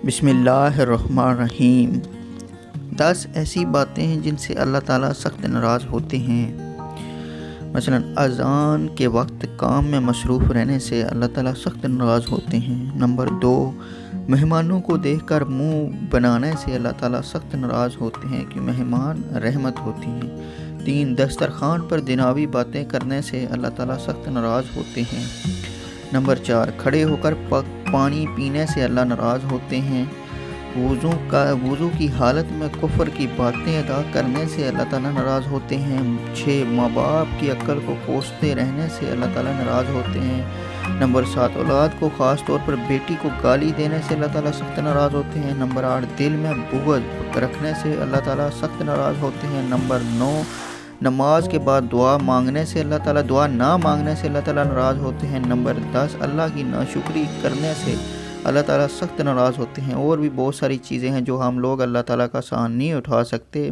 بسم اللہ الرحمن الرحیم۔ 10 ایسی باتیں ہیں جن سے اللہ تعالیٰ سخت ناراض ہوتے ہیں۔ مثلا اذان کے وقت کام میں مصروف رہنے سے اللہ تعالیٰ سخت ناراض ہوتے ہیں۔ نمبر 2، مہمانوں کو دیکھ کر منہ بنانے سے اللہ تعالیٰ سخت ناراض ہوتے ہیں کہ مہمان رحمت ہوتی ہیں۔ 3، دسترخوان پر دنیاوی باتیں کرنے سے اللہ تعالیٰ سخت ناراض ہوتے ہیں۔ نمبر 4، کھڑے ہو کر پانی پینے سے اللہ ناراض ہوتے ہیں۔ وضو کی حالت میں کفر کی باتیں ادا کرنے سے اللہ تعالیٰ ناراض ہوتے ہیں۔ 6، ماں باپ کی عقل کو کوستے رہنے سے اللہ تعالیٰ ناراض ہوتے ہیں۔ نمبر 7، اولاد کو خاص طور پر بیٹی کو گالی دینے سے اللہ تعالیٰ سخت ناراض ہوتے ہیں۔ نمبر 8، دل میں بغض رکھنے سے اللہ تعالیٰ سخت ناراض ہوتے ہیں۔ نمبر 9، نماز کے بعد دعا نہ مانگنے سے اللہ تعالیٰ ناراض ہوتے ہیں۔ نمبر 10، اللہ کی ناشکری کرنے سے اللہ تعالیٰ سخت ناراض ہوتے ہیں۔ اور بھی بہت ساری چیزیں ہیں جو ہم لوگ اللہ تعالیٰ کا سان نہیں اٹھا سکتے۔